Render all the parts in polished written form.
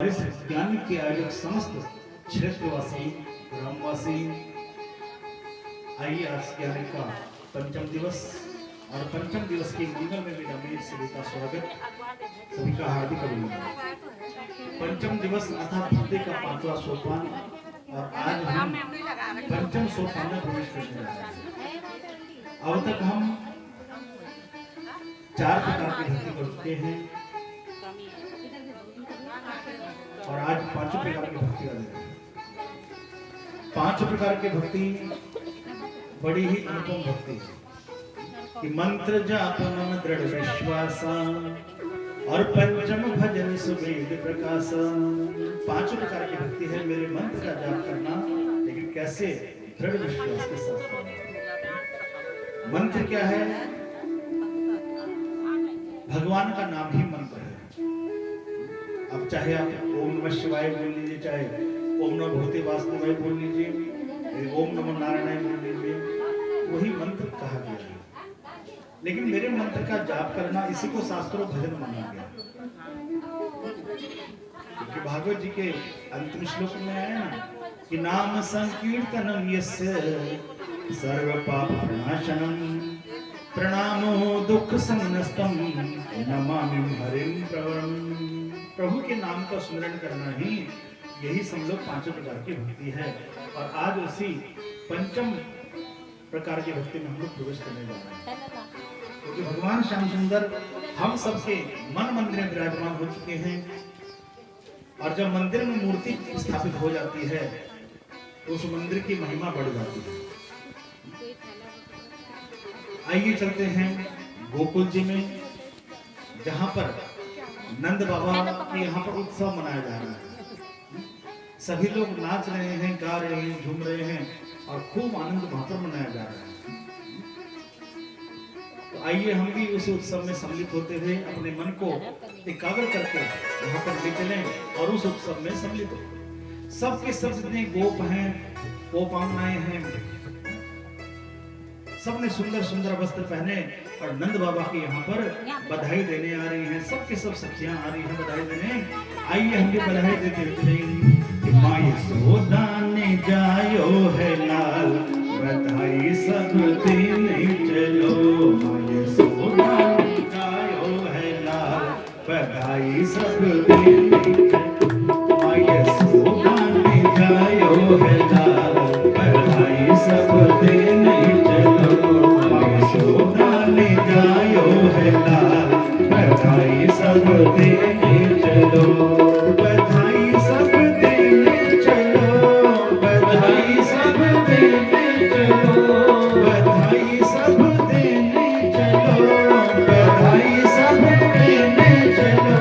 इस ज्ञान के आयोजक समस्त क्षेत्रवासी ग्रामवासी, आइए आज ज्ञान का पंचम दिवस और पंचम दिवस के मंगल में मेरा मेरे सभी का स्वागत, सभी का हार्दिक अभिनंदन। पंचम दिवस अर्थात भक्ति का पांचवा सोपान और आज हम पंचम सोपान में प्रवेश करने जा रहे हैं। अब तक हम 4 प्रकार की भक्ति कर चुके हैं और आज 5 प्रकार की भक्ति कर रहे हैं। 5 प्रकार की भक्ति बड़ी ही अनुपम भक्ति है कि मंत्र जाप मन दृढ़ विश्वास और पंचम भजन सुवेद प्रकाश। 5 प्रकार की भक्ति है मेरे मंत्र का जाप करना, लेकिन कैसे? दृढ़ विश्वास के साथ करना। मंत्र क्या है? भगवान का नाम ही मंत्र है। अब चाहे आप ओम नमः शिवाय बोल लीजिए, चाहे ओम नमो भगवते वासुदेवाय बोल लीजिए, ओम नमो नारायणाय बोल लीजिए, वही मंत्र कहा गया है। लेकिन मेरे मंत्र का जाप करना, इसी को शास्त्रों भजन माना गया, क्योंकि भागवत जी के अंतिम श्लोक में है ना कि नाम संकीर्तनम यस्य सर्व पाप प्रणाशनम प्रणामो दुख संनस्तम नमामि हरिं प्रवरम। प्रभु के नाम का स्मरण करना ही, यही सब लोग 5 प्रकार की भक्ति है। और आज उसी पंचम प्रकार की भक्ति में हम लोग प्रवेश करने जा रहे हैं, क्योंकि भगवान श्याम सुंदर हम सबके मन मंदिर में विराजमान हो चुके हैं। और जब मंदिर में मूर्ति स्थापित हो जाती है तो उस मंदिर की महिमा बढ़ जाती है। आइए चलते हैं गोकुल जी में, जहां पर नंद बाबा के यहाँ पर उत्सव मनाया जा रहा है। सभी लोग नाच रहे हैं, गा रहे हैं, झूम रहे हैं और खूब आनंद वहां पर मनाया जा रहा है। तो आइए हम भी उस उत्सव में सम्मिलित होते हुए अपने मन को एकाग्र करके वहां पर ले चलें और उस उत्सव में सम्मिलित हो। सबके सब जितने गोप हैं, गोपांगनाएं हैं, सबने सुंदर सुंदर वस्त्र पहने और नंद बाबा के यहाँ पर बधाई देने आ रही हैं। सबके सब सखियां आ रही हैं बधाई देने। आइए हम भी बधाई देते हुए माँ यशोदा ने जायो है लाल, बधाई सब देने चलो। माँ यशोदा ने जायो है लाल, बधाई सब देने चलो। माँ यशोदा ने जायो है लाल, बधाई सब देने चलो। माँ यशोदा ने जायो है लाल, बधाई सब देने चलो। बधाई सब देने चलो, बधाई सब देने चलो, बधाई सब देने चलो, बधाई सब देने चलो,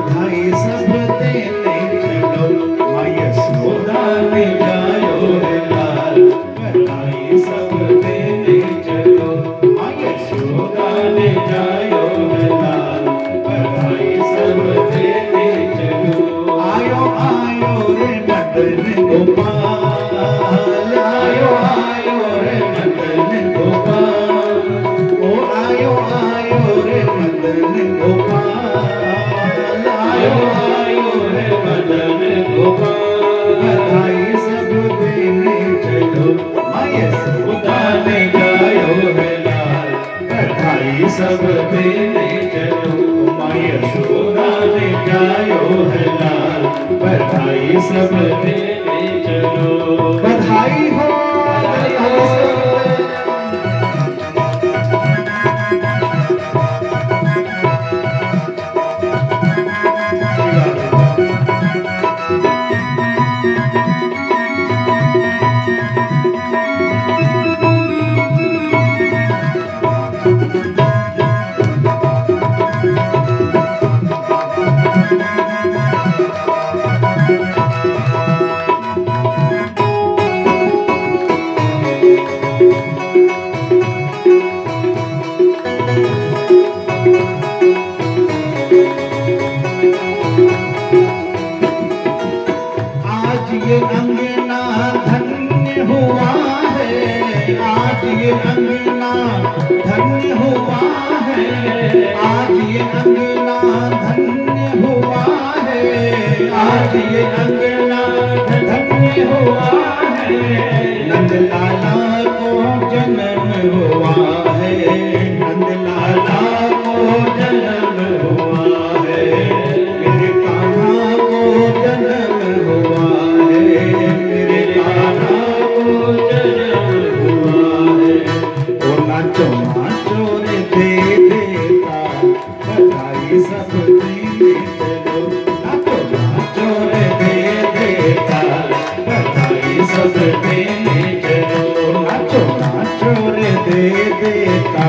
बधाई सब देने चलो। माँ यशोदा ने जायो है लाल, बधाई सब देने चलो। माँ यशोदा ने जायो है लाल, बधाई सब देने चलो। आयो आयो रे मदन गोपाल, आयो आयो रे मदन गोपाल, ओ आयो आयो रे मदन गोपाल, आयो आयो रे मदन गोपाल, बधाई सब देने चलो। माँ यशोदा ने जायो है लाल, बधाई सब देने चलो। माँ यशोदा ने जायो है लाल, बधाई सब देने चलो। बधाई हो, बधाई हो। आज ये अंगना धन्य हुआ है, नंद लाला को जन्म हुआ है, नंद लाला को जन्म हुआ है, मेरे कान्हा को जन्म हुआ है, मेरे कान्हा को जन्म हुआ है। ओ नाचो नाचो रे दे देता बधाई सब देने चलो, नाचो नाचो रे दे देता बधाई सब देने चलो, नाचो नाचो रे दे देता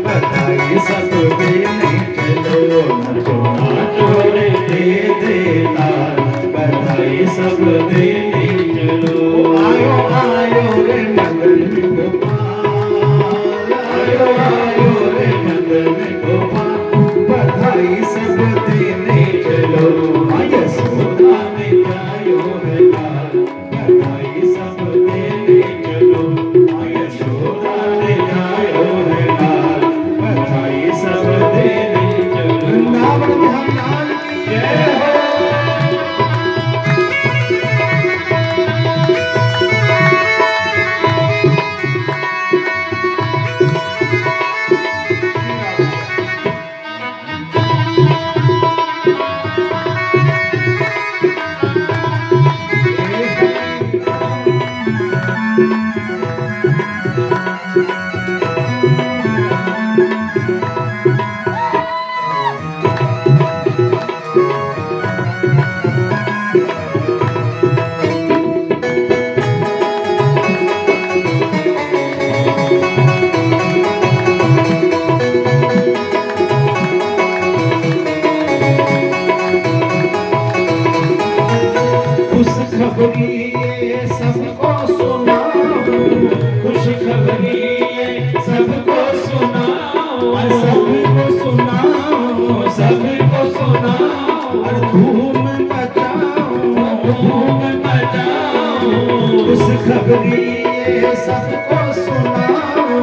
बधाई सब देने चलो, नाचो नाचो रे दे देता बधाई सब देने चलो। आयो आयो रे नंद गोपाल, आयो आयो रे नंद गोपाल, बधाई सब देने चलो, यशोदा ने गायो है लाल, बधाई सब देने चलो, यशोदा ने गायो है लाल, बधाई सब देने चलो। वृंदावन बिहारी लाल की जय हो। खुशखबरी ये सबको सुनाओ, खुशखबरी ये सबको सुनाओ, सबको सुनाओ, सबको सुनाओ, और धूम मचाओ, धूम मचाओ। खुशखबरी ये सबको सुनाओ,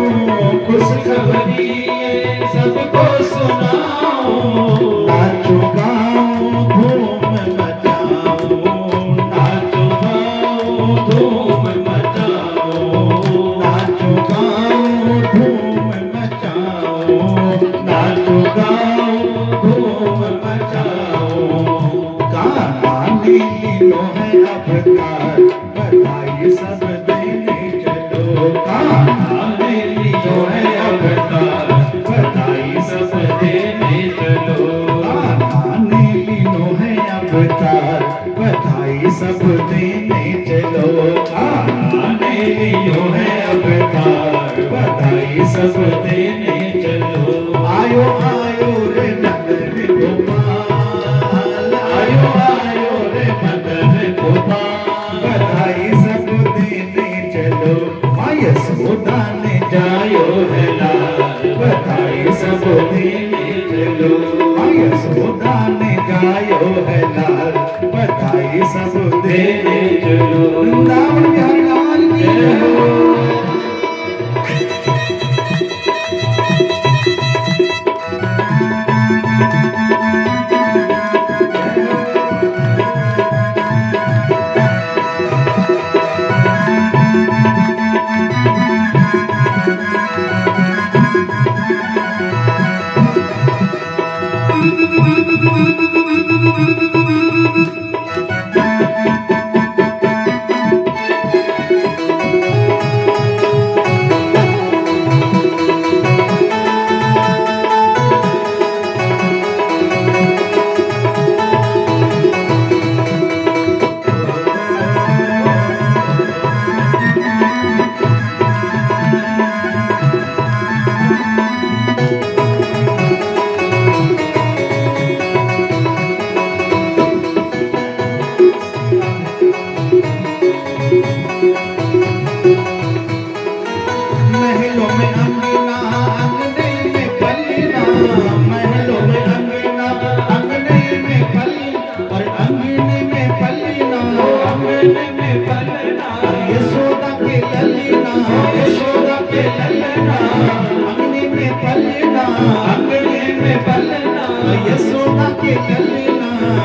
खुशखबरी ये सबको सुनाओ, नाचो गाओ धूम मचाओ, नाचो गाओ धूम मचाओ, नाचो गाओ धूम मचाओ, नाचो गाओ धूम मचाओ। गाना लीलो है अवतार, बधाई सब देने चलो, गाना लीलो है अवतार, बधाई सब देने चलो, गाना लीलो है अवतार, बधाई सब देने चलो, गाना लीलो है अवतार, बधाई सब देने चलो। आयो आयो रे मदन गोपाल, आयो आयो रे मदन गोपाल, बधाई सब देने चलो, माँ यशोदा ने जायो है लाल, बधाई सब देने चलो, माँ यशोदा ने जायो है लाल, बधाई सब देने चलो। वृंदावन बिहारी लाल की जय हो।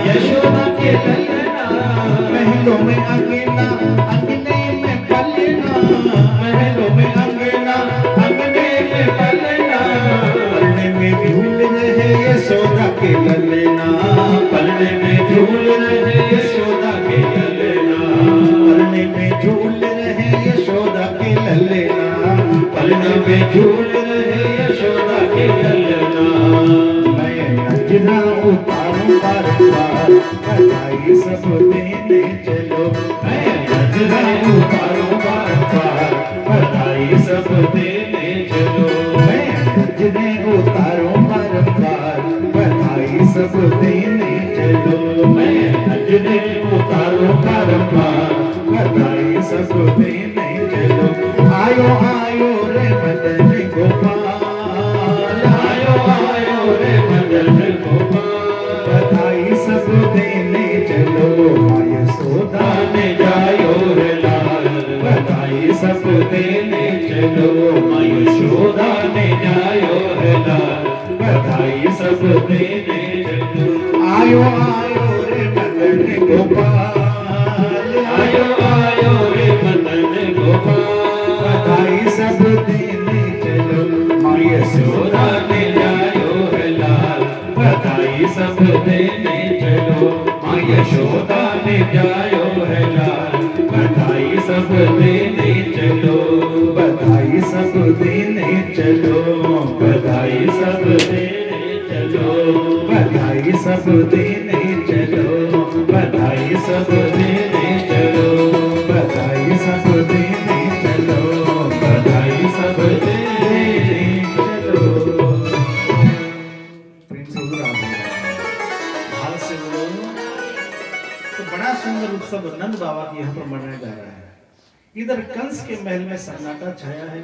यशोदा के ललना झूल रहे यशोदा के ललना, पलने में झूल रहे यशोदा के ललना, पलने में झूल रहे यशोदा के ललना। मैं नजरा उतारूं बार बार, बधाई सब देने चलो। मैं नजरा उतारूं बार बार, बधाई सब देने चलो। मैं नजरे उतारूं बार बार, बधाई सब देने चलो। मैं नजरे उतारूं बार बार, बधाई सब देने चलो। आयो आयो रे मदन गोपाल, आयो आयो रे मदन गोपाल, बधाई सब देने चलो। माँ यशोदा ने जायो रे लाल, बधाई सब देने चलो। माँ यशोदा ने जायो रे लाल, बधाई सब देने चलो। आयो आयो रे मदन गोपाल, आयो आयो रे मदन गोपाल, बधाई सब देने चलो। माँ यशोदा यशोदा ने जायो रे लाल, बधाई सब देने चलो। माँ यशोदा ने जायो रे लाल, बधाई सब देने चलो। बधाई सब देने चलो। बधाई सब देने चलो। बधाई सब देने चलो। बधाई सब देने चलो। बधाई सब देने चलो। बधाई सब देने चलो। प्रेम से बोलो राधे राधे। भाव से बोलो। तो बड़ा सुंदर उत्सव नंद बाबा के यहाँ पर मनाया जा रहा है। इधर कंस के महल में सन्नाटा छाया है।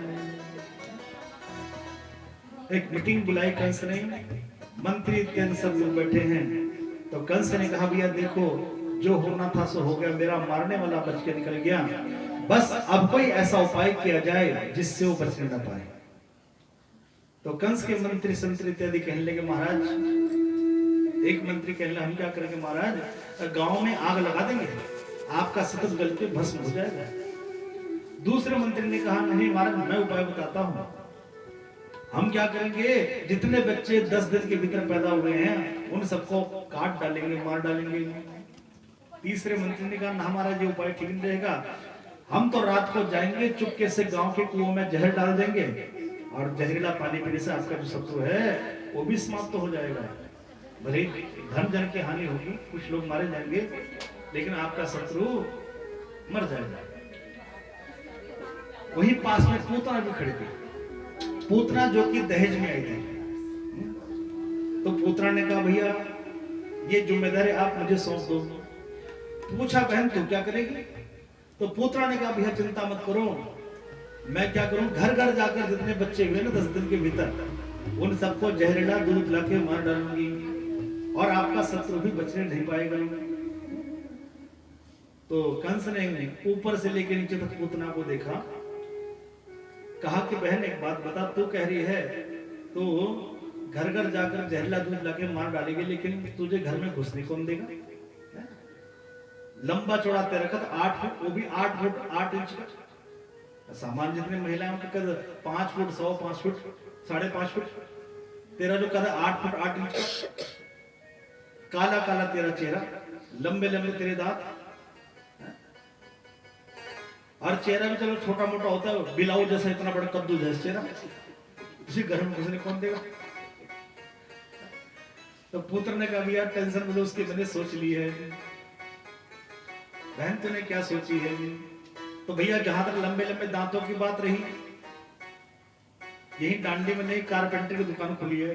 एक मीटिंग बुलाई कंस ने, मंत्री इत्यादि सब लोग बैठे हैं। तो कंस ने कहा भैया देखो, जो होना था सो हो गया, मेरा मारने वाला बच के निकल गया, बस अब कोई ऐसा उपाय किया जाए जिससे वो बचने न पाए। तो कंस के मंत्री संतरी इत्यादि कहने लगे महाराज, एक मंत्री कहने लगा हम क्या करेंगे महाराज, गांव में आग लगा देंगे, आपका सतत गल के भस्म हो जाएगा। दूसरे मंत्री ने कहा नहीं महाराज, मैं उपाय बताता हूं। हम क्या करेंगे, जितने बच्चे 10 दिन के भीतर पैदा हुए हैं उन सबको काट डालेंगे, मार डालेंगे। तीसरे मंत्री ने कहा ना महाराज, ये उपाय ठीक नहीं रहेगा, हम तो रात को जाएंगे, चुपके से गांव के कुओं में जहर डाल देंगे और जहरीला पानी पीने से आपका जो शत्रु है वो भी समाप्त हो जाएगा। भले धन जन की हानि होगी, कुछ लोग मारे जाएंगे, लेकिन आपका शत्रु मर जाएगा। वही पास में पूतना भी खड़ी थी, पूतना जो कि दहेज में आई थी। तो पूतना ने कहा भैया ये जिम्मेदारी आप मुझे सौंप दो। पूछा बहन तू क्या करेगी? तो पूतना ने कहा भैया चिंता मत करो, मैं क्या करूं, घर घर जाकर जितने बच्चे हुए ना 10 दिन के भीतर उन सबको जहरीला दूध ला के मार डालूंगी और आपका शत्रु भी बचने नहीं पाएगा। तो कंस ने ऊपर से लेकर नीचे तक पूतना को देखा, कहा कि बहन एक बात बता, तू कह रही है तो घर घर जाकर जहरीला दूध लाके मार डालेगी, लेकिन तुझे घर में घुसने कौन देगा? लंबा चौड़ा तेरा कद 8 फुट, वो भी 8 फुट 8 इंच का। सामान्य जितने महिलाओं का कद 5 फुट 100, 5 फुट 5.5 फुट, तेरा जो कद 8 फुट 8 इंच का, काला काला तेरा चेहरा, लंबे लंबे तेरे दांत, और चेहरा भी चलो छोटा मोटा होता है, बिलाऊ जैसा इतना बड़ा कद्दू जैसा चेहरा, उसी घर में घुसने कौन देगा? तो पुत्र ने कहा भैया टेंशन में उसकी मैंने सोच ली है। बहन तूने क्या सोची है? तो भैया जहां तक लंबे लंबे दांतों की बात रही, यही डांडी में नई कारपेंटर की दुकान खुली है,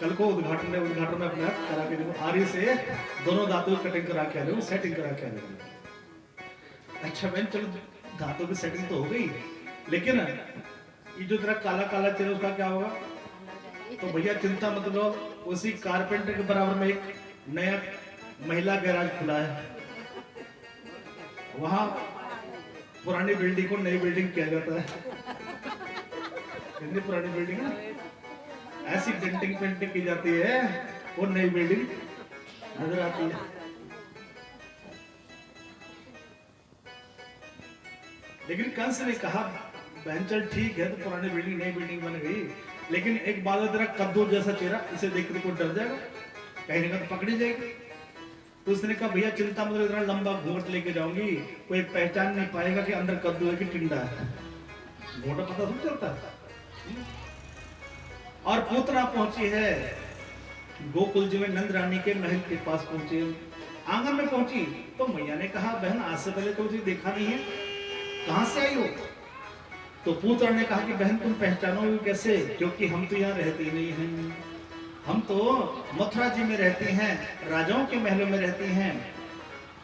कल को उद्घाटन में अपने हाथ करा के देखो, आरी से दोनों दांतों की कटिंग करा के आ रहे हो, सेटिंग करा के आ रहे हो। अच्छा बहन चलो दांतों की सेटिंग तो हो गई, लेकिन ये जो तेरा काला काला चेहरा उसका क्या होगा? तो भैया चिंता मत लो, उसी कारपेंटर के बराबर में एक नया महिला गैराज खुला है, वहां पुरानी बिल्डिंग को नई बिल्डिंग किया जाता है। कितनी पुरानी बिल्डिंग है, ऐसी डेंटिंग पेंटिंग की जाती है, वो नई बिल्डिंग नजर आती है। लेकिन कंस ने कहा बहन चल ठीक है, तो पुरानी बिल्डिंग नई बिल्डिंग बन गई, लेकिन एक बात है, तेरा कद्दू जैसा चेहरा, इसे देख के कोई डर जाएगा, कहीं ना कहीं पकड़ी जाएगी। तो उसने कहा भैया चिंता मत करो, इतना लंबा घूंघट लेके जाऊंगी कोई पहचान नहीं पाएगा कि अंदर कद्दू है कि टिंडा है, घूंघट पता नहीं चलता। और पूतना पहुंची है गोकुल जी में, नंद रानी के महल के पास पहुंची, आंगन में पहुंची तो मैया ने कहा बहन आज से पहले तो मुझे देखा नहीं है, कहां से आई हो? तो पुत्र ने कहा कि बहन तुम पहचानोगे कैसे, क्योंकि हम तो यहाँ रहते ही नहीं हैं, हम तो मथुरा जी में रहते हैं, राजाओं के महलों में रहते हैं,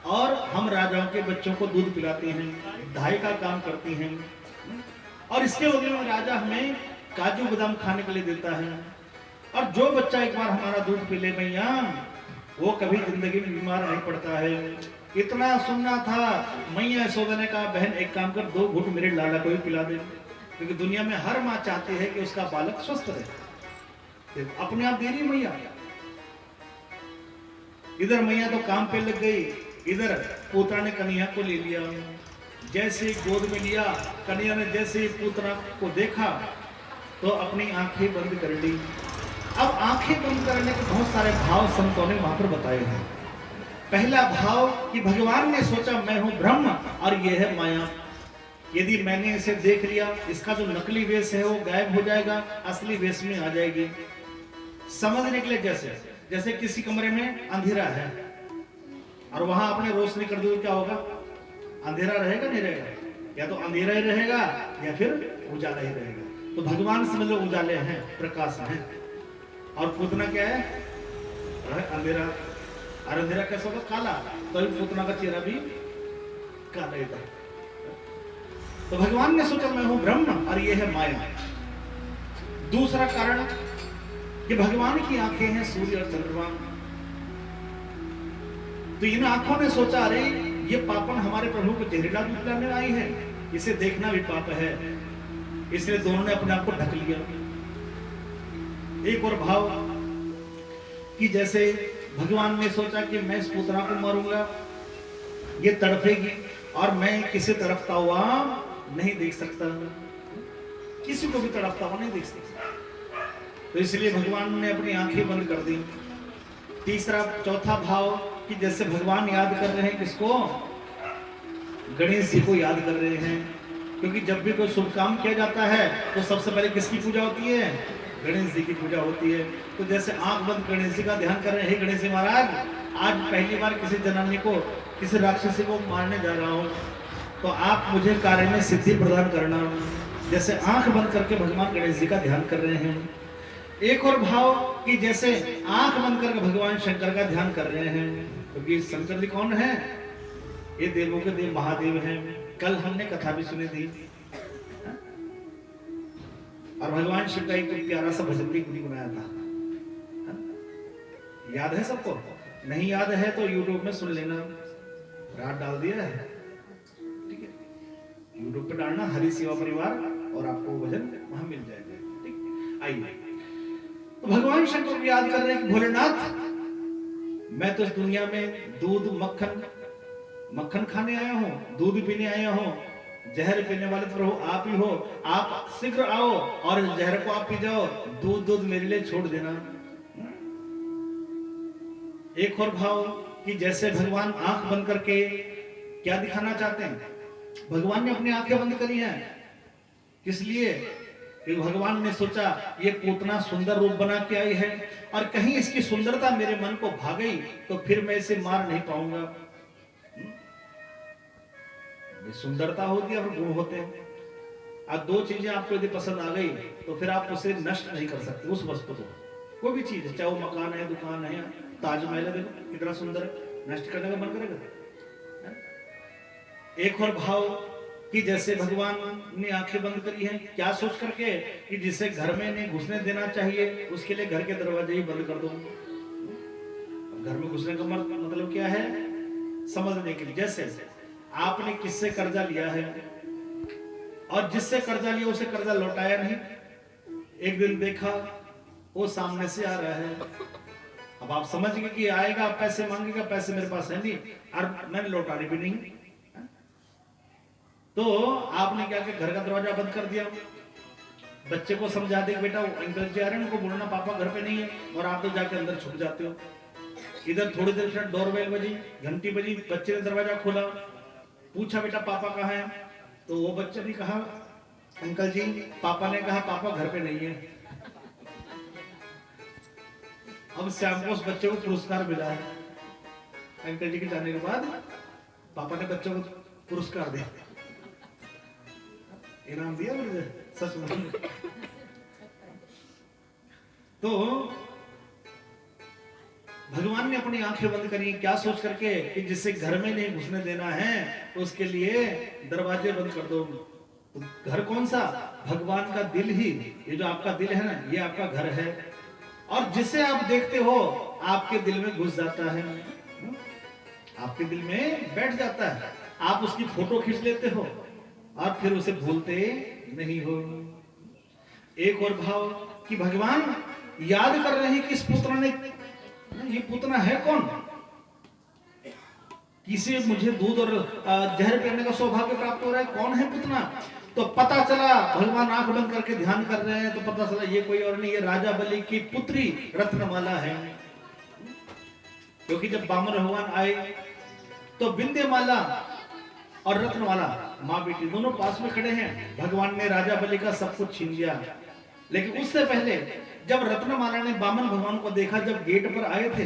और हम राजाओं के बच्चों को दूध पिलाते हैं, धाई का काम करती हैं, और इसके बदले में राजा हमें काजू बादाम खाने के लिए देता है, और जो बच्चा एक बार हमारा दूध पी ले मैया वो कभी जिंदगी में बीमार नहीं पड़ता है। इतना सुनना था, मैया यशोदा ने कहा बहन एक काम कर, 2 घूंट मेरे लाला को भी पिला दे, क्योंकि दुनिया में हर माँ चाहती है कि उसका बालक स्वस्थ रहे, अपने आप दे रही मैया। इधर मैया तो काम पे लग गई, इधर पूतना ने कन्हैया को ले लिया, जैसे गोद में लिया, कन्हैया ने जैसे ही पूतना को देखा तो अपनी आंखें बंद कर ली। अब आंखें बंद करने के बहुत सारे भाव संतों ने वहां पर बताए हैं। पहला भाव कि भगवान ने सोचा मैं हूं ब्रह्म और ये है माया, यदि मैंने इसे देख लिया, इसका जो नकली वेश है वो गायब हो जाएगा, असली वेश में आ जाएगी। समझने के लिए जैसे जैसे किसी कमरे में अंधेरा है और वहां आपने रोशनी कर दी, क्या होगा? अंधेरा रहेगा नहीं रहेगा? या तो अंधेरा ही रहेगा या फिर उजाला ही रहेगा। तो भगवान समझ लो उजाले हैं, प्रकाश हैं, और पूतना क्या है? अंधेरा। और अंधेरा कैसा होगा? काला। तो पूतना का चेहरा भी काला ही था। तो भगवान ने सोचा मैं हूं ब्रह्म और ये है माया। दूसरा कारण कि भगवान की आंखें हैं सूर्य और चंद्रमा, तो इन आंखों ने सोचा अरे ये पापन हमारे प्रभु को जहरीला दूध पिलाने आई है, इसे देखना भी पाप है, इसलिए दोनों ने अपने आप को ढक लिया। एक और भाव कि जैसे भगवान ने सोचा कि मैं इस पुतना को मारूंगा, ये तड़पेगी और मैं किसी तड़पता हुआ नहीं देख सकता, किसी को भी तड़पता हुआ नहीं देख सकता, तो इसलिए भगवान ने अपनी आंखें बंद कर दी। तीसरा चौथा भाव कि जैसे भगवान याद कर रहे हैं किसको? गणेश जी को याद कर रहे हैं, क्योंकि जब भी कोई शुभ काम किया जाता है तो सबसे पहले किसकी पूजा होती है? गणेश जी की पूजा होती है। तो जैसे आंख बंद गणेश जी का ध्यान कर रहे हैं, हे गणेश जी महाराज आज पहली बार किसी जनानी को, किसी राक्षसी को मारने जा रहा हूँ, तो आप मुझे कार्य में सिद्धि प्रदान करना। जैसे आंख बंद करके भगवान गणेश जी का ध्यान कर रहे हैं। एक और भाव कि जैसे आंख बंद करके भगवान शंकर का ध्यान कर रहे हैं, क्योंकि शंकर जी कौन है? ये देवों के देव महादेव हैं। कल हमने कथा भी सुनी थी, और भगवान शिव का एक प्यारा सा भजन भी गुनगुनाया था, याद है सबको? नहीं याद है तो YouTube में सुन लेना, रात डाल दिया है, ठीक है? YouTube पे डालना हरि सेवा परिवार और आपको वो भजन वहां मिल जाएगा, ठीक? आइए, तो भगवान शंकर को याद कर रहे हैं कि भोलेनाथ मैं तो इस दुनिया में दूध मक्खन खाने आया हूं, दूध पीने आया हूं, जहर पीने वाले तो प्रभु आप ही हो, आप शीघ्र आओ और जहर को आप पी जाओ, दूध मेरे लिए छोड़ देना। एक और भाव कि जैसे भगवान आंख बंद करके क्या दिखाना चाहते हैं? भगवान ने अपनी आंखें बंद करी हैं, किस लिए? कि भगवान ने सोचा ये पूतना सुंदर रूप बना के आई है और कहीं इसकी सुंदरता मेरे मन को भा गई तो फिर मैं इसे मार नहीं पाऊंगा। सुंदरता होती है और गुण होते हैं। अब दो चीजें आपको यदि पसंद आ गई तो फिर आप उसे नष्ट नहीं कर सकते, उस वस्तु को। कोई भी चीज, चाहे वो मकान है, दुकान है, ताजमहल है, देखो कितना सुंदर है, नष्ट करने का मन करेगा? एक और भाव कि जैसे भगवान ने आंखें बंद करी हैं, क्या सोच करके कि जिसे घर में नहीं घुसने देना चाहिए उसके लिए घर के दरवाजे ही बंद कर दो। घर में घुसने का मतलब क्या है? समझने के लिए, जैसे आपने किससे कर्जा लिया है और जिससे कर्जा लिया उसे कर्जा लौटाया नहीं, एक दिन देखा वो सामने से आ रहा है, अब आप समझ गए कि आएगा, पैसे मांगेगा, पैसे मेरे पास है नहीं और मैंने लौटाने भी नहीं, तो आपने क्या किया? घर का दरवाजा बंद कर दिया। बच्चे को समझा दे बेटा वो अंकल जी आ रहे हैं, उनको बोलना पापा घर पे नहीं है, और आप तो जाके अंदर छुप जाते हो। इधर थोड़ी देर से डोरबेल बजी, घंटी बजी, बच्चे ने दरवाजा खोला, पूछा बेटा पापा कहाँ है? तो वो बच्चे ने कहा अंकल जी, पापा ने कहा पापा घर पे नहीं है। अब शाम को उस बच्चे को पुरस्कार मिला है। अंकल जी के जाने के बाद पापा ने बच्चों को पुरस्कार दिया, इनाम दिया मुझे, सच में। तो भगवान ने अपनी आंखें बंद करी, क्या सोच करके कि जिसे घर में नहीं घुसने देना है उसके लिए दरवाजे बंद कर दो। तो घर कौन सा? भगवान का दिल ही, ये जो आपका दिल है ना, ये आपका घर है। और जिसे आप देखते हो आपके दिल में घुस जाता है, आपके दिल में बैठ जाता है। आप उसकी फोटो खींच लेते हो और फिर उसे भूलते नहीं हो। एक और भाव कि भगवान याद कर रहे हैं कि इस पुत्र ने, ये पुतना है कौन, किसे मुझे दूध और जहर पीने का सौभाग्य प्राप्त हो रहा है, कौन है पुतना? तो पता चला, भगवान आंख बंद करके ध्यान कर रहे हैं तो पता चला ये कोई और नहीं, ये राजा बलि की पुत्री रत्नमाला है। क्योंकि जब बामन भगवान आए तो विंध्यमाला और रत्नमाला माँ बेटी दोनों पास में खड़े हैं। भगवान ने राजा बलि का सब कुछ छीन लिया, लेकिन उससे पहले जब रत्नमाला ने बामन भगवान को देखा, जब गेट पर आए थे,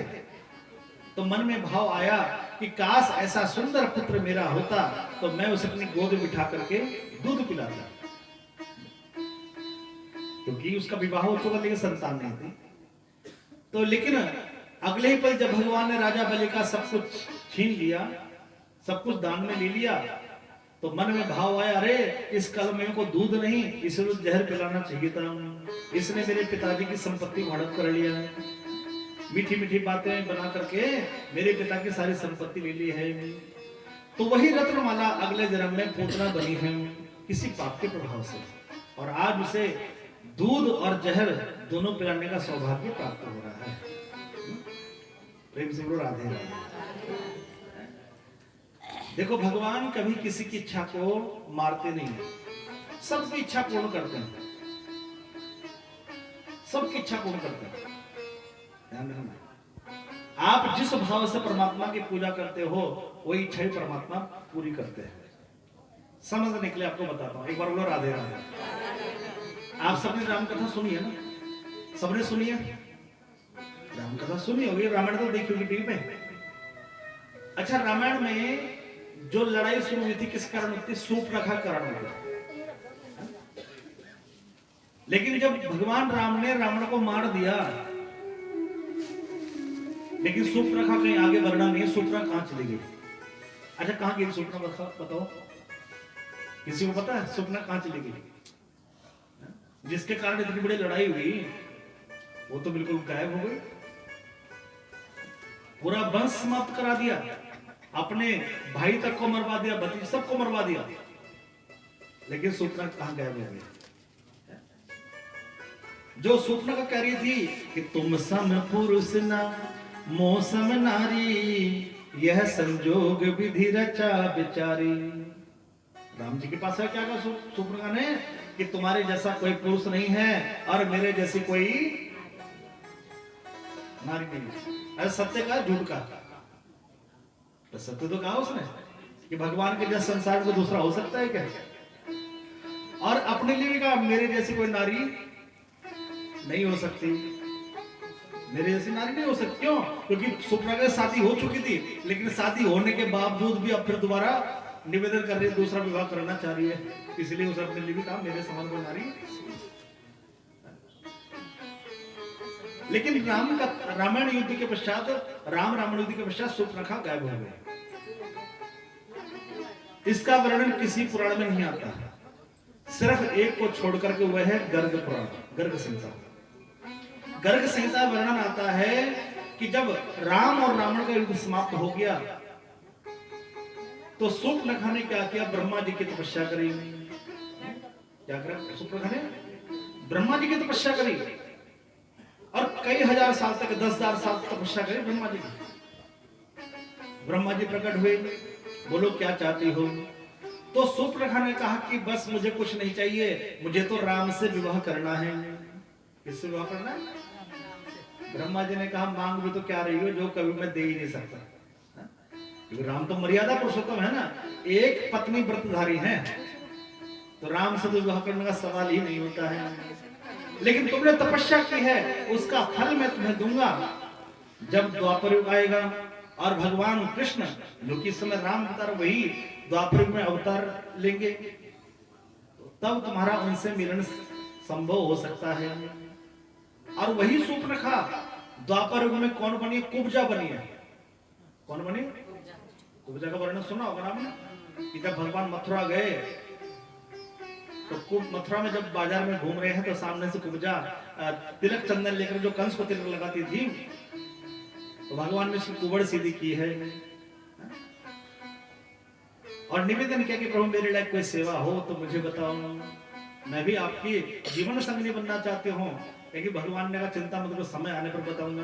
तो मन में भाव आया कि काश ऐसा सुंदर पुत्र मेरा होता तो मैं उसे अपनी गोद में बिठा करके दूध पिलाता, क्योंकि उसका विवाह हो चुका लेकिन संतान नहीं थी। तो लेकिन अगले ही पल जब भगवान ने राजा बलि का सब कुछ छीन लिया, सब कुछ दान में ले लिया, तो मन में भाव आया, अरे इस कलमे को दूध नहीं, इसे तो जहर पिलाना चाहिए था। इसने मेरे पिताजी की संपत्ति को हड़प कर लिया है, मीठी मीठी बातें बना करके मेरे पिता की सारी संपत्ति ले ली है। तो वही रत्नमाला अगले जन्म में पूतना बनी है किसी पाप के प्रभाव से, और आज उसे दूध और जहर दोनों पिलाने का सौभाग्य प्राप्त हो रहा है। प्रेम से बोलो राधे राधे। देखो भगवान कभी किसी की इच्छा को मारते नहीं, सबकी इच्छा पूर्ण करते हैं, सबकी इच्छा पूर्ण करते हैं। ध्यान रखना, आप जिस भाव से परमात्मा की पूजा करते हो वही इच्छा ही परमात्मा पूरी करते हैं। समझ निकले आपको बताता हूं, एक बार बोलो राधे राधे। आप सबने राम कथा सुनी है ना, सबने सुनी है, राम कथा सुनी होगी, रामायण तो देखी होगी टीवी पे। अच्छा, रामायण में जो लड़ाई शुरू हुई थी किस कारण हुई थी? सूर्पनखा कारण हुई थी। लेकिन जब भगवान राम ने रावण को मार दिया, लेकिन सूर्पनखा कहीं आगे बढ़ना नहीं, सूर्पनखा कहां चली गई? अच्छा, कहां गई सूर्पनखा बताओ, किसी को पता है सूर्पनखा कहां चली गई? जिसके कारण इतनी बड़ी लड़ाई हुई वो तो बिल्कुल गायब हो गई, पूरा वंश समाप्त करा दिया, अपने भाई तक को मरवा दिया, भतीजे सबको मरवा दिया, लेकिन सूर्पनखा कहां गायब हो गई? जो सूर्पनखा कह रही थी कि तुम सम पुरुष ना मौसम नारी, यह संजोग विधि रचा बिचारी। राम जी के पास है क्या कहा सूर्पनखा ने कि तुम्हारे जैसा कोई पुरुष नहीं है और मेरे जैसी कोई नारी नहीं। अरे सत्य का झूठ का? तो सत्य तो कहा उसने कि भगवान के जैसा संसार में दूसरा हो सकता है क्या? और अपने लिए भी कहा मेरे जैसी कोई नारी नहीं हो सकती, मेरे जैसी नारी नहीं हो सकती। क्यों? क्योंकि सूर्पनखा की शादी हो चुकी थी, लेकिन शादी होने के बावजूद भी अब फिर दोबारा निवेदन कर रही है, दूसरा विवाह करना चाह रही है, इसलिए उसने अपने लिए भी कहा मेरे समान कोई नारी। लेकिन रामायण युद्ध के पश्चात, रावण युद्ध के पश्चात सूर्पनखा गायब हो गए। इसका वर्णन किसी पुराण में नहीं आता, सिर्फ एक को छोड़कर के वह है गर्ग पुराण, गर्ग संहिता। गर्ग संहिता वर्णन आता है कि जब राम और रावण का युद्ध समाप्त हो गया तो सूर्पनखा ने क्या किया? ब्रह्मा जी की तपस्या करी। क्या करा सूर्पनखा ने? ब्रह्मा जी की तपस्या करी और कई हजार साल तक, 10,000 साल तपस्या करी ब्रह्मा जी की। ब्रह्मा जी प्रकट हुए, बोलो क्या चाहती हो? तो सूर्पनखा ने कहा कि बस मुझे कुछ नहीं चाहिए, मुझे तो राम से विवाह करना है। किससे विवाह करना है? ब्रह्मा जी ने कहा मांग भी तो क्या रही हो जो कभी मैं दे ही नहीं सकता। हाँ? क्योंकि राम तो मर्यादा पुरुषोत्तम है ना, एक पत्नी व्रतधारी है, तो राम से तो विवाह करने का सवाल ही नहीं होता है। लेकिन तुमने तपस्या की है, उसका फल मैं तुम्हें दूंगा जब द्वापर युग आएगा। और भगवान कृष्ण जो कि इस समय राम अवतार वही द्वापर युग में अवतार लेंगे, तो तब तुम्हारा उनसे मिलन संभव हो सकता है। और वही सूर्पनखा द्वापर युग में कौन बनी है? कुब्जा बनी है। कौन बनी? कुब्जा का वर्णन सुना होगा आपने कि जब भगवान मथुरा गए तो मथुरा में जब बाजार में घूम रहे हैं तो सामने से कुब्जा तिलक चंदन लेकर जो कंस को तिलक लगाती थी, तो भगवान ने उसकी कुबड़ सीधी की है और निवेदन किया कि प्रभु मेरे लायक कोई सेवा हो तो मुझे बताओ, मैं भी आपकी जीवन संगनी बनना चाहती हूँ। लेकिन भगवान ने कहा चिंता मत करो, समय आने पर बताऊंगा।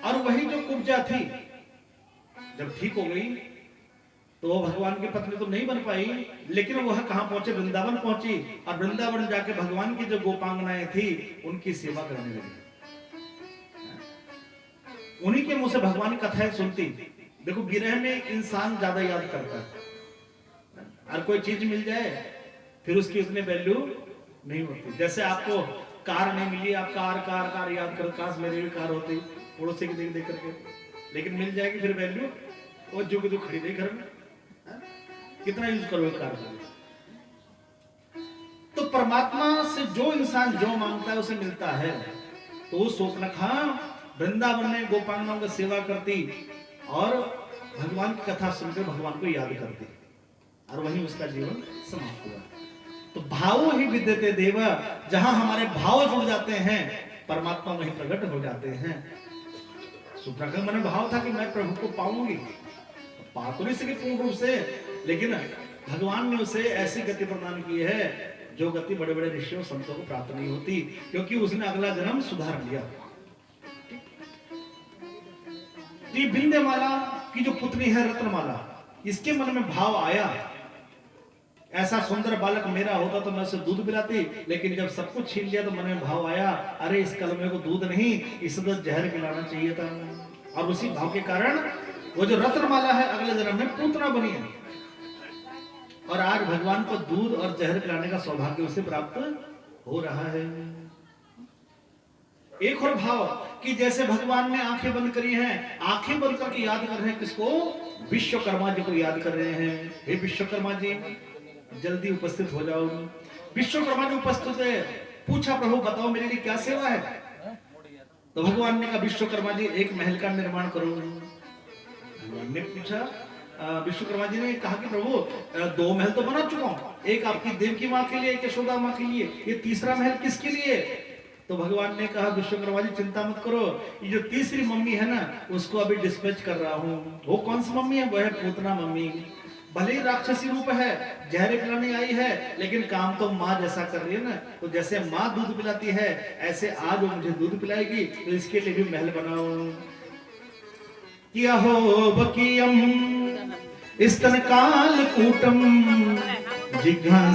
और वही जो कुब्जा थी जब ठीक हो गई तो वो भगवान की पत्नी तो नहीं बन पाई, लेकिन वह कहां पहुंचे? वृंदावन पहुंची और वृंदावन जाके भगवान की जो गोपांगनाएं थी उनकी सेवा करने लगी। उन्हीं के मुंह से भगवान की कथाएं सुनती। देखो विरह में इंसान ज्यादा याद करता है, हर कोई चीज मिल जाए फिर उसकी उतनी वैल्यू नहीं होती। जैसे आपको कार नहीं मिली, आप कार कार कार याद कर, काश मेरी भी कार होती पड़ोसी की देख देख करके, लेकिन मिल जाएगी फिर वैल्यू वो जो कि जो खरीदे घर में, कितना यूज करोगे कार को। तो परमात्मा से जो इंसान जो मांगता है उसे मिलता है। तो वो सूर्पनखा वृंदावन में गोपांगनाओं की सेवा करती और भगवान की कथा सुनकर भगवान को याद करती और वहीं उसका जीवन समाप्त हुआ। तो भावो ही विद्यते देव, जहां हमारे भाव जुड़ जाते हैं परमात्मा वहीं प्रकट हो जाते हैं। सूर्पनखा का मन भाव था कि मैं प्रभु को पाऊंगी, पा तो नहीं सके पूर्ण रूप से, लेकिन भगवान ने उसे ऐसी गति प्रदान की है जो गति बड़े बड़े ऋषियों संतों को प्राप्त नहीं होती, क्योंकि उसने अगला जन्म सुधार लिया। विंध्यमाला की जो पुत्री है रत्नमाला, इसके मन में भाव आया ऐसा सुंदर बालक मेरा होता तो मैं उसे दूध पिलाती, लेकिन जब सब कुछ छीन लिया तो मन में भाव आया अरे इस कलमे को दूध नहीं इसे तो जहर पिलाना चाहिए था। और उसी भाव के कारण वो जो रत्नमाला है अगले जन्म में पूतना बनी है और आज भगवान को दूध और जहर पिलाने का सौभाग्य उसे प्राप्त हो रहा है। एक और भाव कि जैसे भगवान ने आंखें बंद करी हैं, आंखें बंद करके याद कर रहे हैं किसको? विश्वकर्मा जी को याद कर रहे हैं। हे विश्वकर्मा जी जल्दी उपस्थित हो जाओ। विश्वकर्मा जी उपस्थित है, पूछा प्रभु बताओ मेरे लिए क्या सेवा है? तो भगवान ने कहा विश्वकर्मा जी एक महल का निर्माण करो। भगवान ने पूछा, विश्वकर्मा जी ने कहा कि प्रभु 2 महल तो बना चुका हूं, एक आपकी देवकी माँ के लिए, एक यशोदा माँ के लिए, ये तीसरा महल किसके लिए? तो भगवान ने कहा विश्वकर्मा जी चिंता मत करो, ये जो तीसरी मम्मी है ना उसको अभी डिस्पैच कर रहा हूँ। वो कौन सी मम्मी है? वो है पूतना मम्मी। भले ही राक्षसी रूप है, जहर पिलाने आई है, लेकिन काम तो माँ जैसा कर रही है ना। तो जैसे माँ दूध पिलाती है ऐसे आज वो मुझे दूध पिलाएगी, तो इसके लिए भी महल बनाओ। किया हो बकीयम स्तन काल कूटम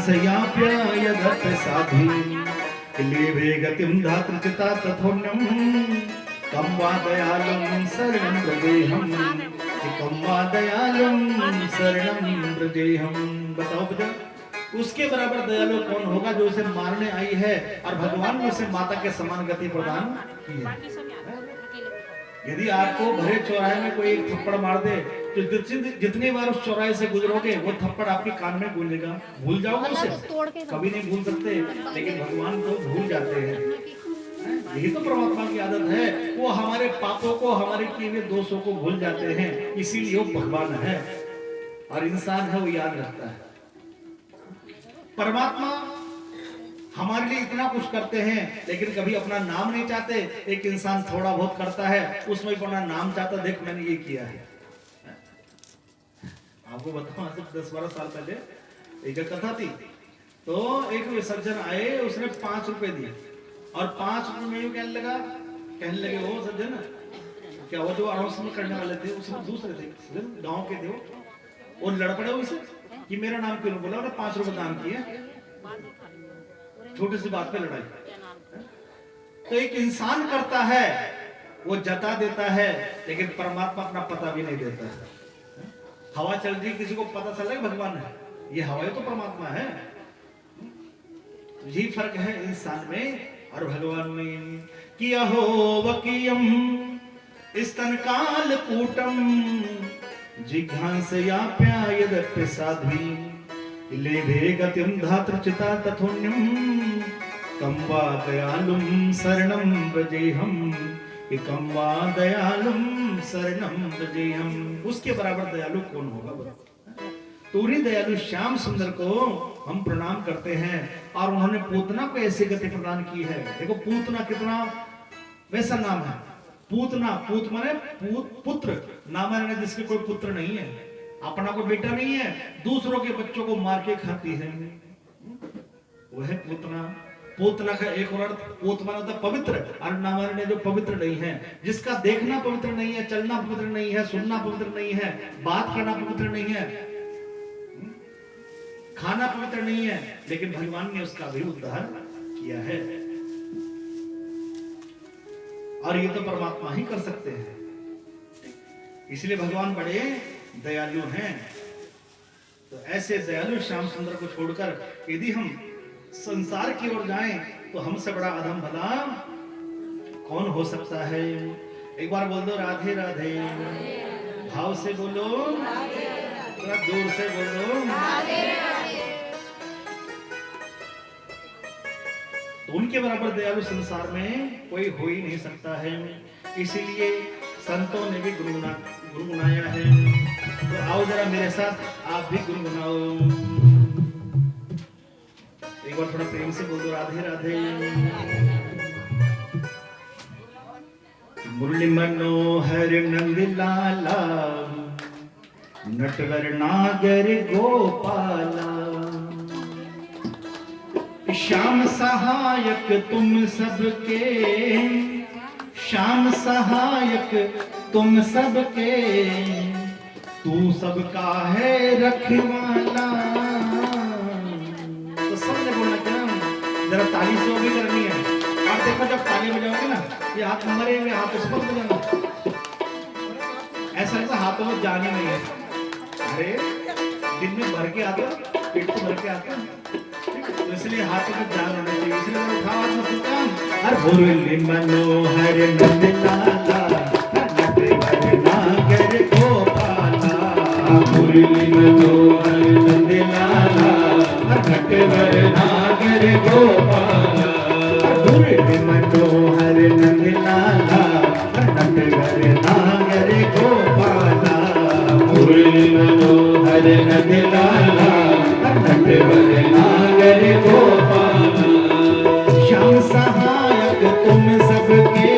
जिघांसयाप्ययदत् साधु क्लीवे गतिम धातृचिता तथोन्यम कम वा दयालुम शरणं व्रजेहम, कम वा दयालुम शरणं व्रजेहम। बताओ बेटा उसके बराबर दयालु कौन होगा जो उसे मारने आई है और भगवान ने उसे माता के समान गति प्रदान की है। यदि आपको भरे चौराहे में कोई एक थप्पड़ मार दे तो जितनी बार उस चौराहे से गुजरोगे वो थप्पड़ आपके कान में गूंजेगा, भूल जाओगे उसे? कभी नहीं भूल सकते, लेकिन भगवान को भूल जाते हैं। यही तो परमात्मा की आदत है, वो हमारे पापों को, हमारे किए हुए दोषों को भूल जाते हैं, इसीलिए वो भगवान है और इंसान है वो याद रखता है। परमात्मा हमारे लिए इतना कुछ करते हैं लेकिन कभी अपना नाम नहीं चाहते। एक इंसान थोड़ा बहुत करता है उसमें अपना नाम चाहता, देख मैंने ये किया है। आपको बताऊं आज 10-12 साल पहले एक कथा थी, तो एक सज्जन आए, उसने 5 रुपए दिए और 5 रुपए में कहने लगे वो सज्जन क्या वो जो अनाउंसमेंट करने वाले थे उसमें दूसरे थे गांव के थे, वो लड़ पड़े उनसे कि मेरा नाम क्यों बोला, और 5 रुपए दान किए। छोटी सी बात पे लड़ाई। तो एक इंसान करता है, वो जता देता है, लेकिन परमात्मा अपना पता भी नहीं देता है। हवा चल रही, किसी को पता चल रहा है भगवान है, ये हवा तो परमात्मा है। यही फर्क है इंसान में और भगवान में। कि अहो वकीयम स्तन काल कूटम जिघांसयाप्यायदप्य साध्वी लेभे गतिम धातृचिता तथोन्यम कम वा दयालुम शरणं व्रजेहम, कम वा दयालुम शरणं व्रजेहम। उसके बराबर दयालु कौन होगा? तो उन्हीं दयालु श्याम सुंदर को हम प्रणाम करते हैं। और उन्होंने पूतना को ऐसी गति प्रदान की है। देखो पूतना कितना वैसा नाम है, पूतना, पूत माने पुत्र, नाम है जिसके कोई पुत्र नहीं है, अपना कोई बेटा नहीं है, दूसरों के बच्चों को मार के खाती है, वो है पूतना। पूतना का एक और अर्थ पूत माना होता पवित्र, और नाम जो पवित्र नहीं है, जिसका देखना पवित्र नहीं है, चलना पवित्र नहीं है, सुनना पवित्र नहीं है, बात करना पवित्र नहीं है, खाना पवित्र नहीं है, लेकिन भगवान ने उसका भी उद्धार किया है। और ये तो परमात्मा ही कर सकते हैं, इसलिए भगवान बड़े दयालु हैं। तो ऐसे दयालु श्याम सुंदर को छोड़कर यदि हम संसार की ओर जाएं तो हमसे बड़ा अधम भला कौन हो सकता है? एक बार बोल दो राधे राधे, भाव से बोलो, थोड़ा जोर से बोलो। तो उनके बराबर दयालु संसार में कोई हो ही नहीं सकता है। इसीलिए संतों ने भी गुनगुनाया है। तो आओ जरा मेरे साथ आप भी गुनगुनाओ। एक बार थोड़ा प्रेम से बोल दो राधे राधे। मुरली मनोहर नंद लाला, नटवर नागर गोपाला, श्याम सहायक तुम सबके, श्याम सहायक तुम सबके, तू सबका है रखवाला। तो सबने बोलना क्या, जरा ताली से भी करनी है। और देखो जब ताली बजाओगे ना, ये हाथ मरे हुए हाथ उस पर बजाना, ऐसा लगता हाथों में जान ही नहीं है। अरे दिन में भर के आता, पेट को भर के आता, तो इसलिए हाथों में जान होना चाहिए। इसलिए मैं उठा हाथ में सुनता हर मुरली मनोहर नंद लाला, नटवर नागर गोपाला, मुरली मनोहर नंद लाला, नटवर नागर गोपाला, मुरली मनोहर नंद लाला, नटवर नागर गोपाला, मुरली मनोहर नंद लाला, नटवर नागर गोपाला। श्याम सहायक तुम सबके,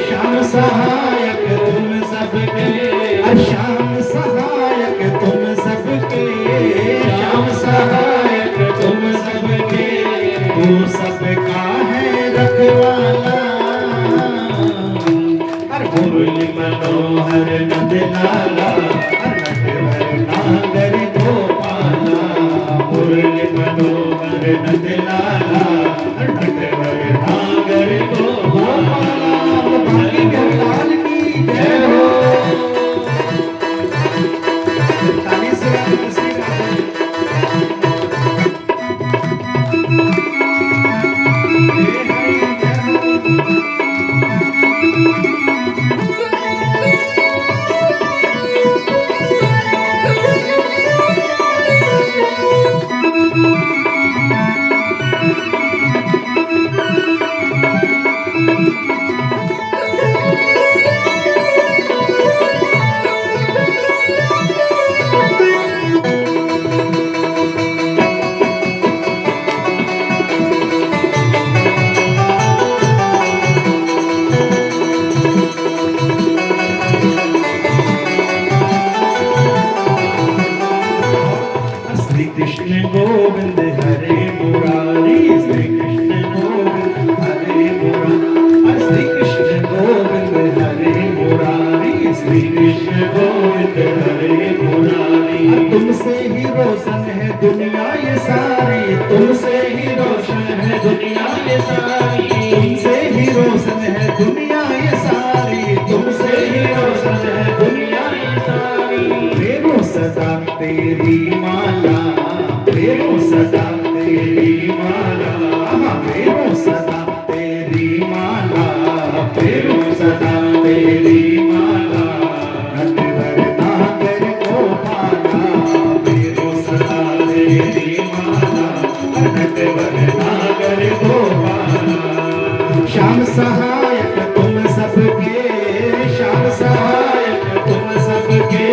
श्याम सहायक तुम सबके, श्याम सहायक तुम सबके, श्याम सहायक तुम सबके, तू सबका है रखवाला। मुरली मनोहर नंद लाला, नटवर नागर गोपाला, मुरली मनोहर नंद लाला, नटवर नागर गोपाला। बाकी गोपाल की जय हो। ताली से किसी का कृष्ण गोविंद हरे मुरारी, श्री कृष्ण गोविंद हरे मुरारी, श्री कृष्ण गोविंद हरे मुरारी, श्री कृष्ण गोविंद हरे मुरारी। तुमसे ही रोशन है दुनिया ये सारी, तुमसे ही रोशन है दुनिया ये सारी, तुमसे ही सदा तेरी माला, फेरो सदा तेरी माला, फेरो सदा तेरी माला, फेरो सदा तेरी माला, नटवर नागर गोपाला, फेरो सदा तेरी माला, नटवर नागर गोपाला। श्याम सहायक तुम सबके, श्याम सहायक तुम सबके,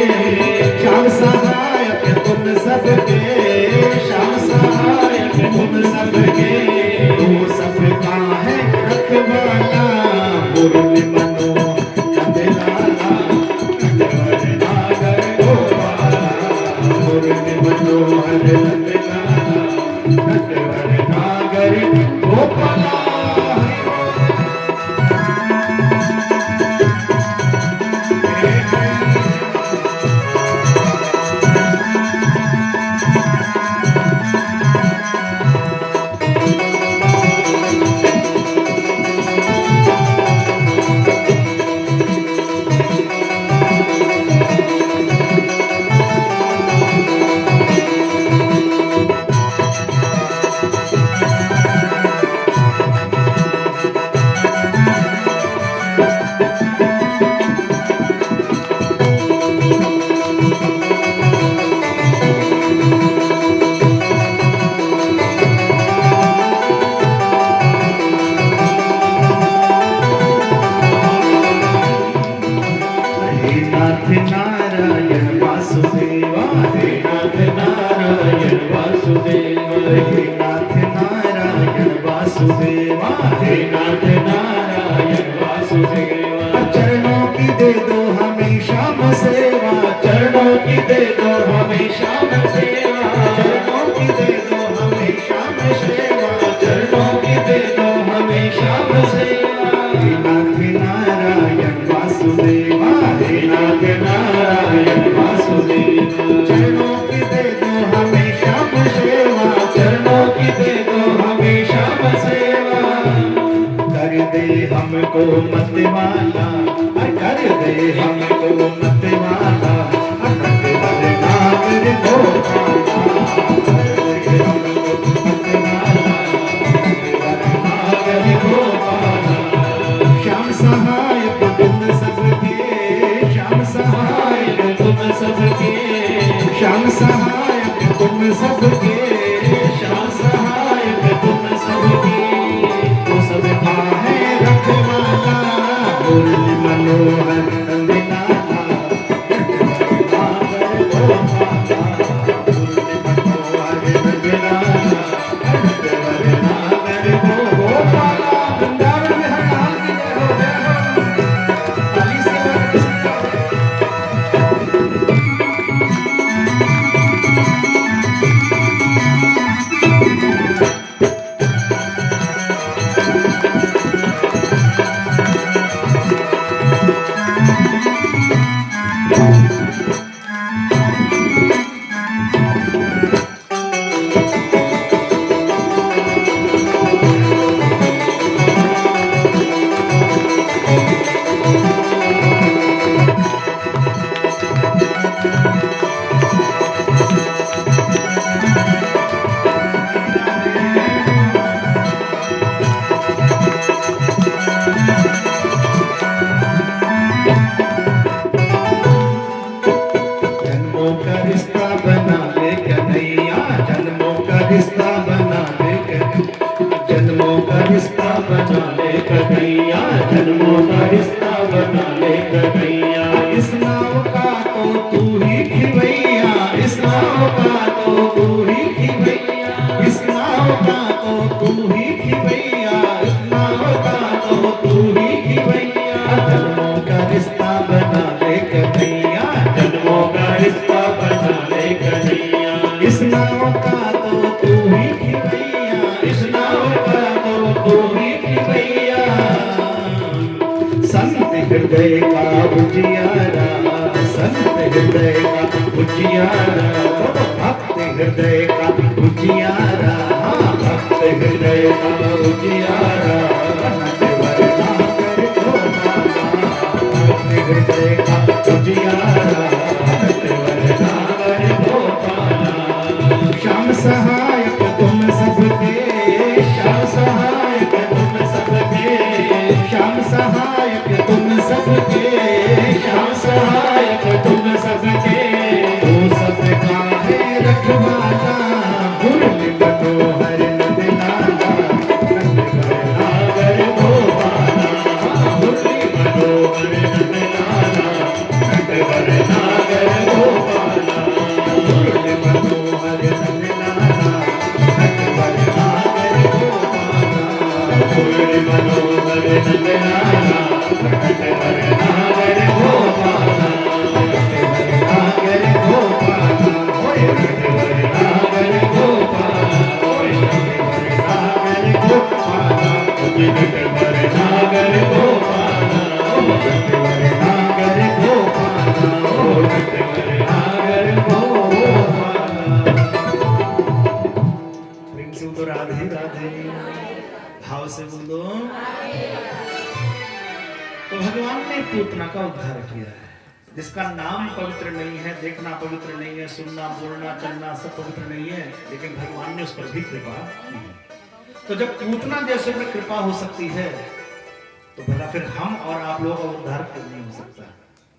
श्याम सहायक तुम सबके, श्याम सहायक तुम सबके, तू सबका है रखवाला, मुरली मनोहर लाला, नटवर नागर गोपाला, मुरली मनोहर लाला, नटवर नागर गोपाला। नारायण वासुदेवा, हे नाथ नारायण वासुदेवा, हे नाथ नारायण वासुदेवा, हे नाथ नारायण वासुदेवा। चरणों की दे दो हमें श्याम सेवा, चरणों की दे दो हमें श्याम सेवा, चरणों की दे दो हमें श्याम सेवा, चरणों की दे दो हमें श्याम सेवा। हे नाथ नारायण वासुदेवा, हे नाथ नारायण वासुदेवा, चरणों की दे दो हमें श्याम सेवा, चरणों की दे दो हमें श्याम सेवा। कर दे हमको मतवाला, कर दे हमको मतवाला, नटवर नागर गोपाला, कर दे हमको मतवाला, नटवर नागर गोपाला। श्याम सहायक तुम सबके, श्याम सहायक तुम सबके, श्याम सहायक तुम सबके, श्याम सहायक तुम सबके, तो सबका है रखवाला, मुरली मनोहर लाला, नटवर नागर गोपाला, मुरली मनोहर लाला, नटवर नागर गोपाला। वृंदावन में हर हाल की जय हो, जय हो। काली सेवा कृष्ण हृदय का उजियारा, संत हृदय का उजियारा, भक्त हृदय का उजियारा, भक्त हृदय का उजियारा, नटवर नागर गोपाला, भक्त हृदय का उजियारा, नटवर नागर पूतना का उद्धार किया है। जिसका नाम पवित्र नहीं है, देखना पवित्र नहीं है, सुनना बोलना चलना सब पवित्र नहीं है, लेकिन भगवान ने उस पर भी कृपा की है। तो जब पूतना जैसे पर कृपा हो सकती है, तो भला फिर हम और आप लोगों का उद्धार क्यों नहीं हो सकता?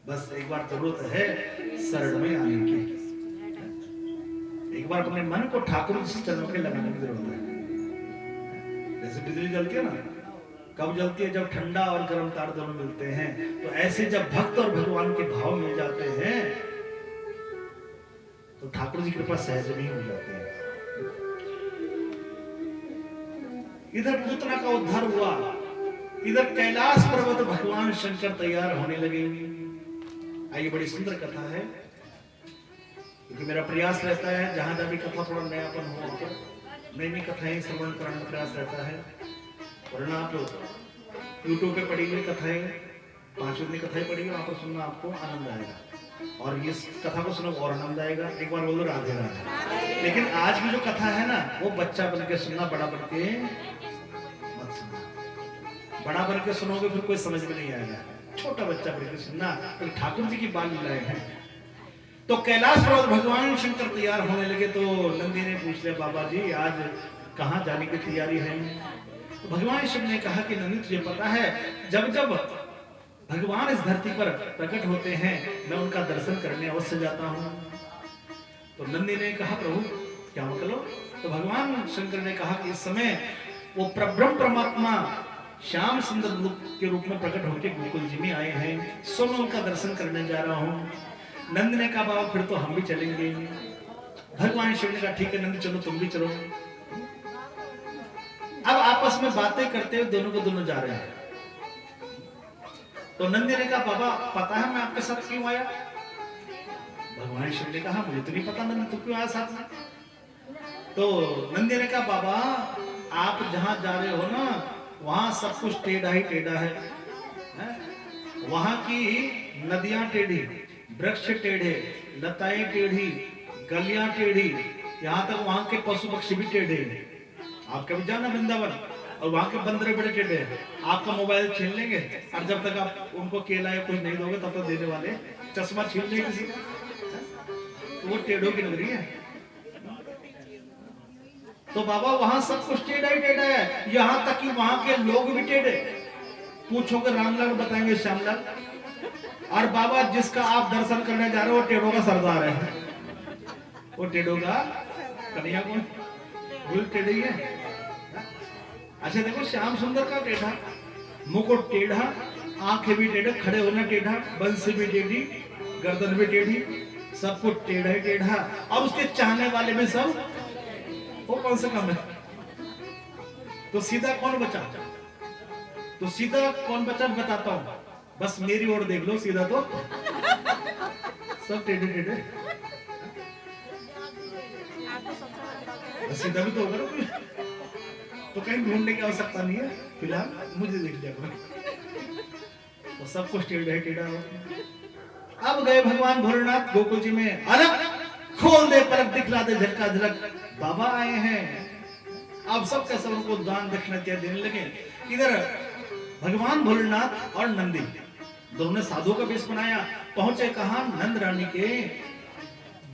बस एक बार जरूरत है शरण में आने की, एक बार अपने मन को ठाकुर जी चरणों के लगाने की जरूरत है। जैसे बिजली जलती है ना, कब जलती है? जब ठंडा और गर्म तार दोनों मिलते हैं। तो ऐसे जब भक्त और भगवान के भाव मिल जाते हैं, तो ठाकुर जी की कृपा सहज भी हो जाती है। इधर पूतना का उद्धार हुआ, इधर कैलाश पर्वत भगवान शंकर तैयार होने लगे। आइए, बड़ी सुंदर कथा है, क्योंकि मेरा प्रयास रहता है जहां जहां भी कथा थोड़ा नयापन हो, वहां पर नई नई कथाएं श्रवण कराने का प्रयास रहता है। वरना आप यूट्यूब पे पड़ी हुई कथाएं, 5 दिन की कथाएं पड़ी, वहां पर सुनना आपको आनंद आएगा, और इस कथा को सुनो और आनंद आएगा। एक बार बोलो राधे राधे। लेकिन आज की जो कथा है ना, वो बच्चा बन के सुनना, बड़ा बन के मत सुनना। बड़ा बन के सुनोगे फिर कोई समझ में नहीं आएगा, छोटा बच्चा बन के सुनना। तो ठाकुर जी की बाल लीलाएं हैं। तो कैलाश पर्वत भगवान शंकर तैयार होने लगे, तो नंदी ने पूछ लिया, बाबा जी आज कहाँ जाने की तैयारी है? तो भगवान शिव ने कहा कि नंदी, तुझे पता है जब जब भगवान इस धरती पर प्रकट होते हैं, मैं उनका दर्शन करने अवश्य जाता हूँ। तो नंदी ने कहा, प्रभु क्या मतलब? तो भगवान शंकर ने कहा कि इस समय वो परब्रह्म परमात्मा श्याम सुंदर रूप के रूप में प्रकट होकर गोकुल जी में आए हैं, सो मैं उनका दर्शन करने जा रहा हूँ। नंद ने कहा, बाबा फिर तो हम भी चलेंगे। भगवान शिव ने कहा, ठीक है नंद, चलो तुम भी चलो। अब आपस में बातें करते हुए दोनों को दोनों जा रहे हैं। तो नंदी ने कहा, बाबा पता है मैं आपके साथ क्यों आया? भगवान शिव ने कहा, मुझे तो नहीं पता नंद तू क्यों आया साथ में। तो नंदी ने कहा, बाबा आप जहां जा रहे हो ना, वहां सब कुछ टेढ़ा ही टेढ़ा है? वहां की नदियां टेढ़ी, वृक्ष टेढ़े, लताएं टेढ़ी, गलियां टेढ़ी, यहाँ तक वहां के पशु पक्षी भी टेढ़े। आप कभी जाना वृंदावन, और वहां के बंदरे बड़े टेढ़े हैं। आपका मोबाइल छीन लेंगे, और जब तक आप उनको केला या कुछ नहीं दोगे तब तक देने वाले चश्मा छीन लेंगे किसी का। तो वो टेढ़ों की नगरी है। तो बाबा वहां सब कुछ टेढ़ा ही टेढ़ा है, यहाँ तक कि वहां के लोग भी टेढ़े। पूछोगे रामलाल बताएंगे श्यामलाल, और बाबा जिसका आप दर्शन करने जा रहे हो वो टेढ़ों का सरदार है। वो टेढ़ों का कन्हैया कौन? भूल टेढ़ी है। अच्छा देखो, श्याम सुंदर का टेढ़ा, मुकुट टेढ़ा, आंखें भी टेढ़ा, खड़े होना टेढ़ा, बंसी भी टेढ़ी, गर्दन भी टेढ़ी, सब कुछ टेढ़ा ही टेढ़ा। और उसके चाहने वाले में सब वो कौन सा कम है? तो सीधा कौन बचा? तो सीधा कौन बचा बताता हूं, बस मेरी ओर देख लो, सीधा तो सब टेढ़े टेढ़े। सीधा भी तो होगा ना, तो कहीं ढूंढने की आवश्यकता नहीं है, फिलहाल मुझे देख लिया करो। तो सब कुछ टेढ़ा टेढ़ा हो। अब गए भगवान भोलेनाथ गोकुल जी में, अलग खोल दे पलक दिखला दे झटका झलक, बाबा आए हैं। अब सब का सब उनको दान दक्षिणा देने लगे। इधर भगवान भोलेनाथ और नंदी दोनों ने साधु का वेश बनाया, पहुंचे कहा? नंद रानी के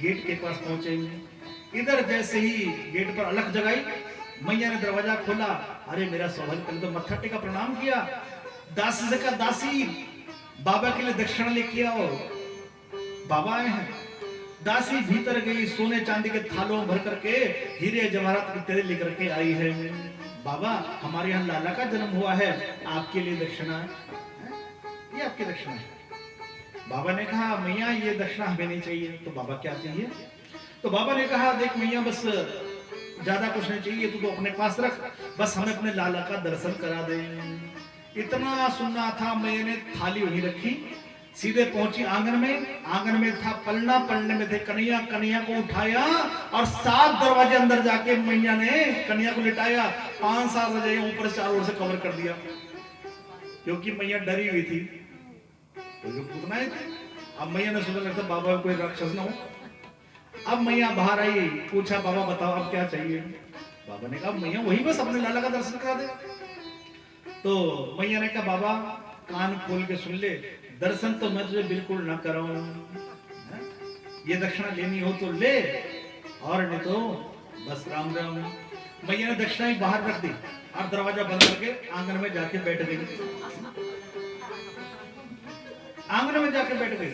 गेट के पास पहुंचे। इधर जैसे ही गेट पर अलख जगाई, मैया ने दरवाजा खोला। अरे मेरा सौभाग्य, पहले तो मत्था टेका, प्रणाम किया। दासी से कहा, दासी बाबा के लिए दक्षिणा लेके आओ, बाबा आए हैं। दासी भीतर गई, सोने चांदी के थालों भर करके हीरे जवाहरात इत्यादि लेकर के आई है। बाबा हमारे यहाँ लाला का जन्म हुआ है, आपके लिए दक्षिणा है, ये आपकी दक्षिणा है। बाबा ने कहा, मैया ये दक्षिणा हमें नहीं चाहिए। तो बाबा क्या चाहिए? तो बाबा ने कहा, देख मैया बस ज्यादा कुछ नहीं चाहिए, तू तो अपने पास रख, बस हमें अपने लाला का दर्शन करा दे। इतना सुनना था, मैंने थाली वहीं रखी, सीधे पहुंची आंगन में। आंगन में था पलना, पलने में थे कन्हैया। कन्हैया को उठाया और 7 दरवाजे अंदर जाके मैया ने कन्हैया को लिटाया। 5-7 रजाइयां ऊपर चारों ओर से कवर कर दिया, क्योंकि मैया डरी हुई थी। तो जो पूतना ही थे, अब मैया ने सोचा लगता बाबा कोई राक्षस ना हो। अब मैया बाहर आई, पूछा बाबा बताओ अब क्या चाहिए? बाबा ने कहा, मैया वही बस अपने लाला का दर्शन करा दे। तो मैया ने कहा, बाबा कान खोल के सुन ले, दर्शन तो मैं तुझे बिल्कुल ना कराऊं, ये दक्षिणा लेनी हो तो ले, और नहीं तो बस राम राम। मैया ने दक्षिणा ही बाहर रख दी और दरवाजा बंद करके आंगन में जाके बैठ गई, आंगन में जाके बैठ गई।